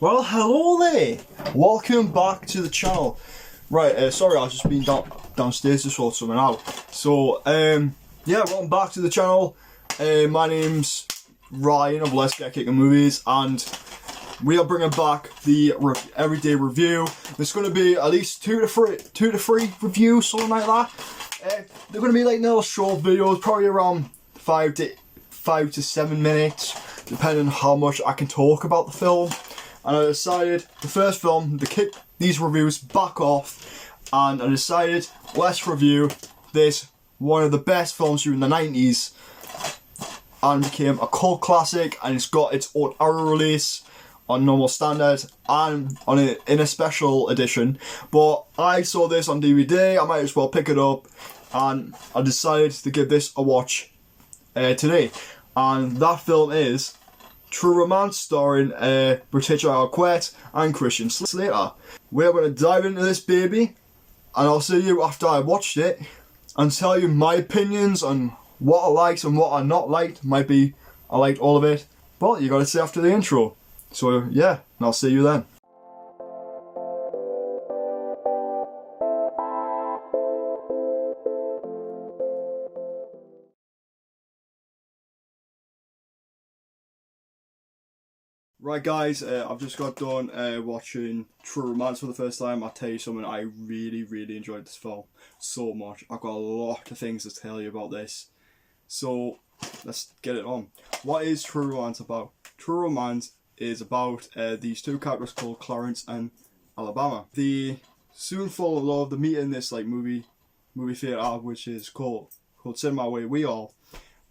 Well, hello there. Welcome back to the channel. Right, sorry, I've just been downstairs to sort something out. So, yeah, welcome back to the channel. My name's Ryan of Let's Get Kicking Movies, and we are bringing back the everyday review. There's going to be at least two to three reviews, something like that. They're going to be like little short videos, probably around 5 to 7 minutes, depending on how much I can talk about the film. And I decided the first film to kick these reviews back off, and I decided let's review this, one of the best films during the 90s, and became a cult classic, and it's got its own era release on normal standard and in a special edition. But I saw this on DVD, I might as well pick it up, and I decided to give this a watch today. And that film is True Romance, starring Patricia Arquette and Christian Slater. We're going to dive into this baby, and I'll see you after I watched it and tell you my opinions on what I liked and what I not liked. Might be I liked all of it, but you got to see after the intro. So yeah, and I'll see you then. Right guys, I've just got done watching True Romance for the first time. I'll tell you something, I really enjoyed this film so much. I've got a lot of things to tell you about this. So let's get it on. What is True Romance about? True Romance is about these two characters called Clarence and Alabama. They soon fall in love. They meet in this like movie theatre, which is called Cinema Where We Are,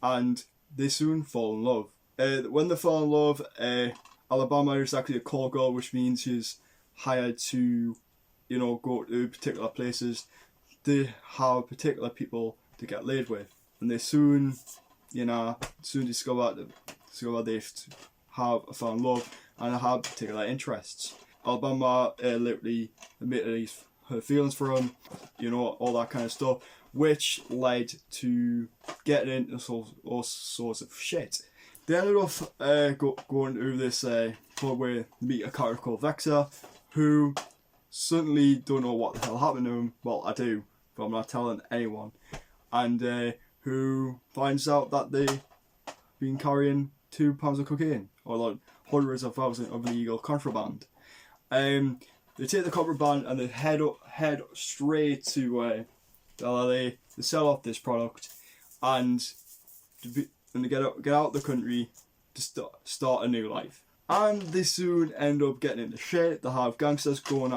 and they soon fall in love. When they fall in love, Alabama is actually a call girl, which means she's hired to, go to particular places to have particular people to get laid with, and they soon discover they have found love and have particular interests. Alabama literally admitted her feelings for him, all that kind of stuff, which led to getting into all sorts of shit. They ended up going to this club where they meet a character called Vector, who certainly don't know what the hell happened to him. Well, I do, but I'm not telling anyone. And who finds out that they've been carrying 2 pounds of cocaine, or like hundreds of thousands of illegal contraband. They take the contraband and they head straight to LA. They sell off this product, and they get out of the country to start a new life. And they soon end up getting into shit. They have gangsters coming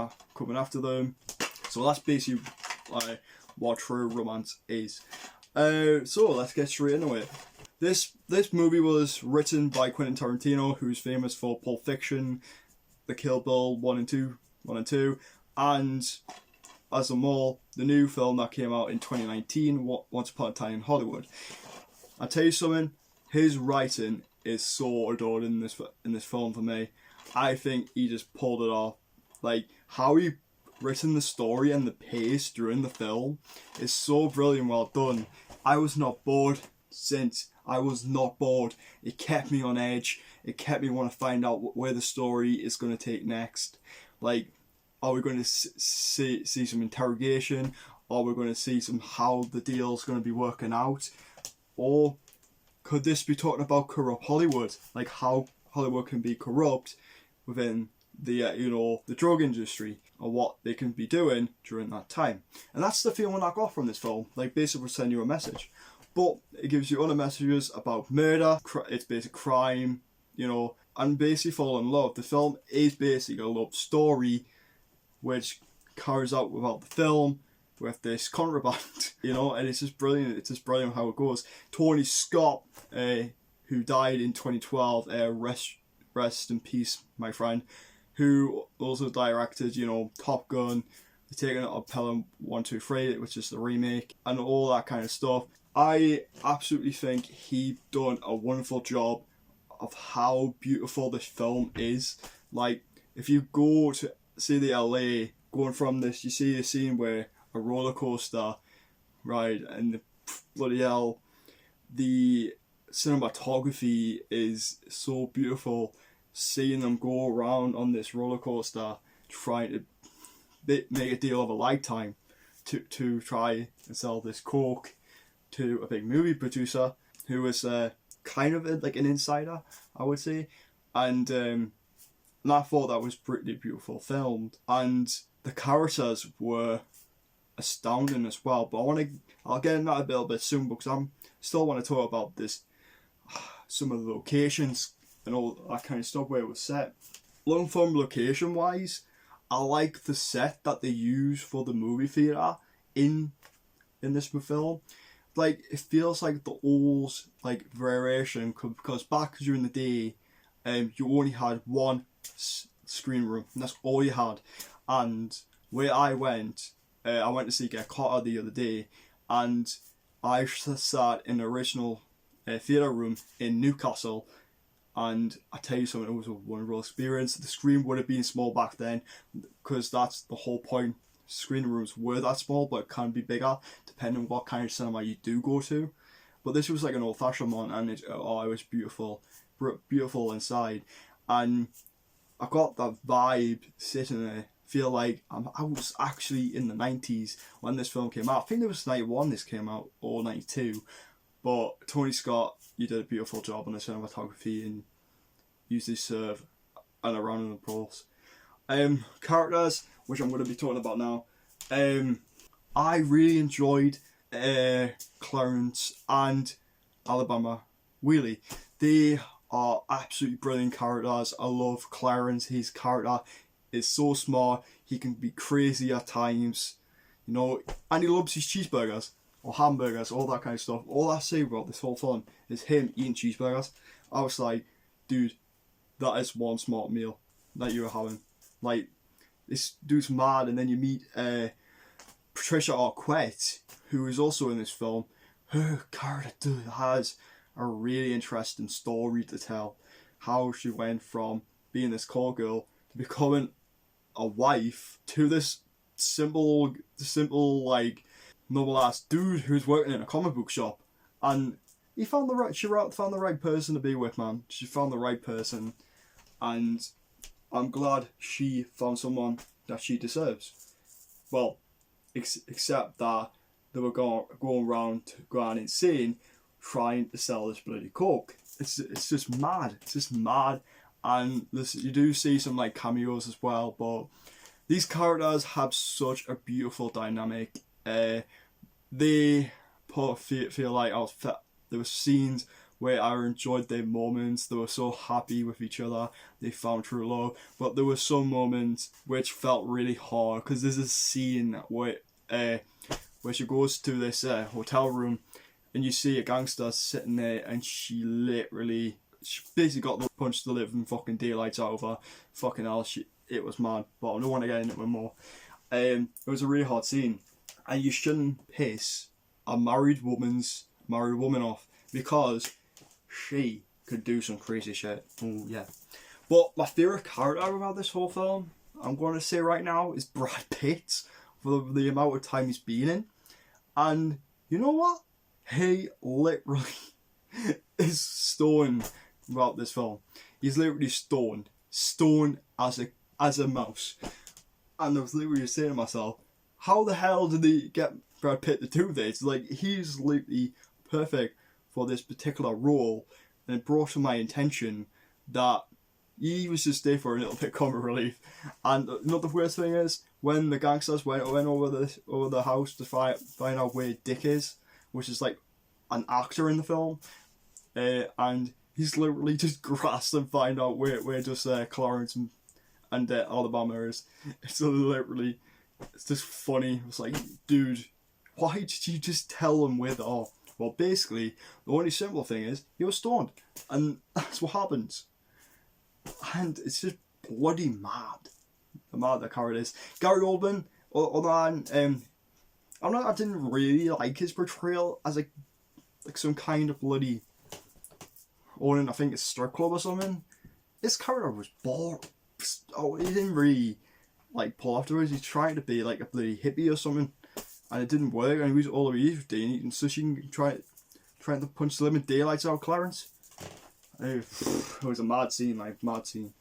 after them. So that's basically what True Romance is. So let's get straight into it. This movie was written by Quentin Tarantino, who's famous for Pulp Fiction, The Kill Bill 1 and 2, and as a mole, the new film that came out in 2019, Once Upon a Time in Hollywood. I'll tell you something, his writing is so adored in this film for me. I think he just pulled it off. Like, how he written the story and the pace during the film is so brilliant, well done. I was not bored. It kept me on edge. It kept me want to find out where the story is going to take next. Like, are we going to see some interrogation? Are we going to see how the deal's going to be working out? Or could this be talking about corrupt Hollywood? Like how Hollywood can be corrupt within the the drug industry, or what they can be doing during that time. And that's the feeling I got from this film. Like, basically sending you a message. But it gives you other messages about murder, it's basic crime, and basically fall in love. The film is basically a love story which carries out without the film, with this contraband, and it's just brilliant. It's just brilliant how it goes. Tony Scott, who died in 2012, rest in peace, my friend, who also directed, Top Gun, The Taking of Pelham 123, which is the remake, and all that kind of stuff. I absolutely think he done a wonderful job of how beautiful this film is. Like, if you go to see the LA, going from this, you see a scene where a roller coaster ride, and the bloody hell, the cinematography is so beautiful, seeing them go around on this roller coaster, trying to make a deal of a lifetime to try and sell this coke to a big movie producer who was kind of like an insider, I would say, and I thought that was pretty beautiful filmed, and the characters were astounding as well. But I'll get into that a little bit soon because I'm still want to talk about this, some of the locations and all that kind of stuff where it was set. Long form location wise, I like the set that they use for the movie theatre in this film. Like, it feels like the old like variation because back during the day, you only had one screen room and that's all you had. And where I went to see Get Carter the other day, and I sat in the original theatre room in Newcastle. And I tell you something, it was a wonderful experience. The screen would have been small back then because that's the whole point. Screen rooms were that small, but it can be bigger depending on what kind of cinema you do go to. But this was like an old-fashioned one, and it was beautiful, beautiful inside. And I got that vibe sitting there. Feel like I was actually in the 90s when this film came out. I think it was 91 this came out, or 92. But Tony Scott, you did a beautiful job on the cinematography and usually serve a round of applause. Characters, which I'm going to be talking about now. I really enjoyed Clarence and Alabama Wheelie. They are absolutely brilliant characters. I love Clarence. His character is so smart. He can be crazy at times, you know, and he loves his cheeseburgers or hamburgers, all that kind of stuff. All I say about this whole film is him eating cheeseburgers. I was like, dude, that is one smart meal that you were having. Like, this dude's mad. And then you meet Patricia Arquette, who is also in this film. Her character has a really interesting story to tell. How she went from being this call girl to becoming a wife to this simple like normal ass dude who's working in a comic book shop, and she found the right person to be with, man. She found the right person, and I'm glad she found someone that she deserves. Well, except that they were going around insane trying to sell this bloody coke. It's just mad. It's just mad. And you do see some like cameos as well, but these characters have such a beautiful dynamic. They feel like there were scenes where I enjoyed their moments. They were so happy with each other. They found true love. But there were some moments which felt really hard, because there's a scene where she goes to this hotel room and you see a gangster sitting there, and she basically got punched the living fucking daylights out of her. Fucking hell, it was mad. But I don't want to get into it more. It was a really hard scene. And you shouldn't piss a married woman off, because she could do some crazy shit. Oh yeah. But my favourite character about this whole film, I'm going to say right now, is Brad Pitt, for the amount of time he's been in. And you know what? He literally is stoned throughout this film. He's literally stoned as a mouse. And I was literally saying to myself, how the hell did they get Brad Pitt to do this? Like, he's literally perfect for this particular role, and it brought to my attention that he was just there for a little bit comic relief. And you know the worst thing is, when the gangsters went over the house to find out where Dick is, which is like an actor in the film, and he's literally just grasped and find out where just Clarence and Alabama is. It's just funny. It's like, dude, why did you just tell them where they are? Well, basically, the only simple thing is, he was stoned. And that's what happens. And it's just bloody mad. The mad that character is. Gary Oldman, I didn't really like his portrayal as like some kind of bloody owning, I think it's strip club or something. His character was boring. He didn't really like pull afterwards. He's trying to be like a bloody hippie or something, and it didn't work. And he was all he was doing, eating sushi and trying to punch the living daylights out of Clarence. It was a mad scene, like mad scene.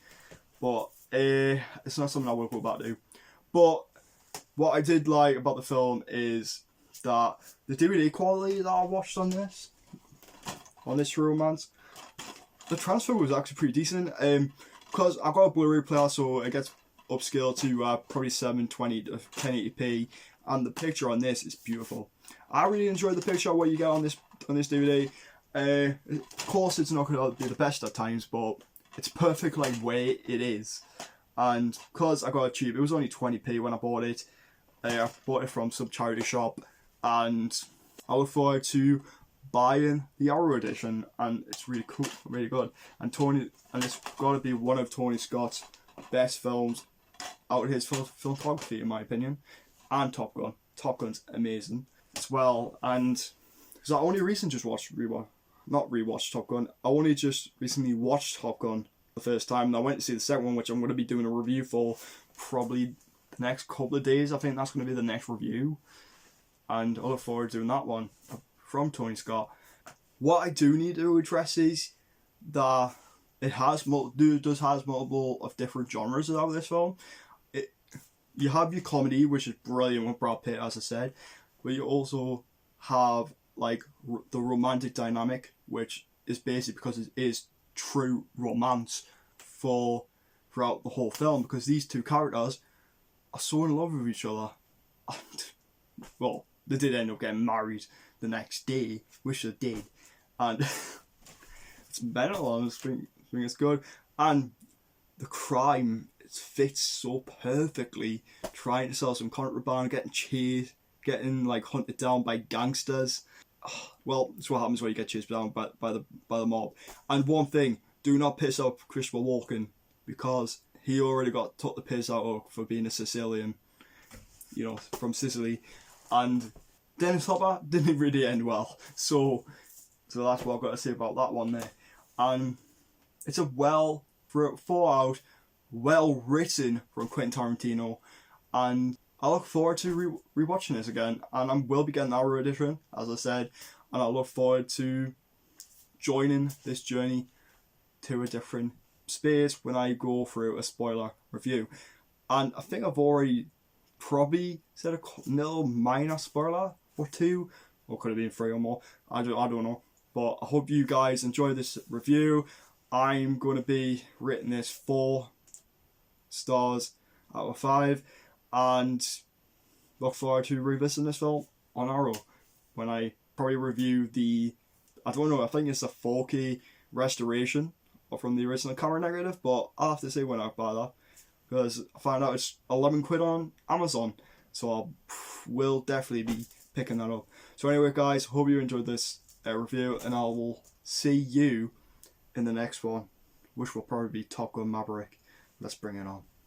But it's not something I will go back to. But what I did like about the film is that the DVD quality that I watched on this True Romance, the transfer was actually pretty decent. Because I got a Blu-ray player, so it gets upscaled to probably 720 to 1080p, and the picture on this is beautiful. I really enjoyed the picture of what you get on this DVD. Of course, it's not going to be the best at times, but it's perfect like way it is. And because I got it cheap, it was only 20p when I bought it. I bought it from some charity shop, and I look forward to buying the Arrow edition, and it's really cool, really good. And it's got to be one of Tony Scott's best films out of his filmography, in my opinion. And Top Gun. Top Gun's amazing as well. And because I only recently just rewatched Top Gun. I only just recently watched Top Gun the first time, and I went to see the second one, which I'm going to be doing a review for probably the next couple of days. I think that's going to be the next review, and I look forward to doing that one from Tony Scott. What I do need to address is that it has multiple of different genres out of this film. You have your comedy, which is brilliant with Brad Pitt, as I said, but you also have like the romantic dynamic, which is basically because it is true romance throughout the whole film, because these two characters are so in love with each other. Well, they did end up getting married the next day, which they did, and it's mental. I think it's good, and the crime, it fits so perfectly. Trying to sell some contraband, getting chased, getting like hunted down by gangsters. Well, it's what happens when you get chased down by the mob. And one thing, do not piss off Christopher Walken, because he already got took the piss out of for being a Sicilian, from Sicily, and Dennis Hopper didn't really end well. So that's what I've got to say about that one there. And it's a thought-out, well written from Quentin Tarantino, and I look forward to rewatching this again, and I will be getting the Arrow edition, as I said, and I look forward to joining this journey to a different space when I go through a spoiler review. And I think I've already probably said a little minor spoiler or two, or could have been 3 or more, I don't know. But I hope you guys enjoy this review. I'm going to be rating this 4 stars out of 5, and look forward to revisiting this film on Arrow when I probably review I think it's a 4K restoration from the original camera negative, but I'll have to see when I buy that, because I found out it's £11 on Amazon, so I will definitely be picking that up. So anyway guys, hope you enjoyed this review, and I will see you in the next one, which will probably be Top Gun Maverick. Let's bring it on.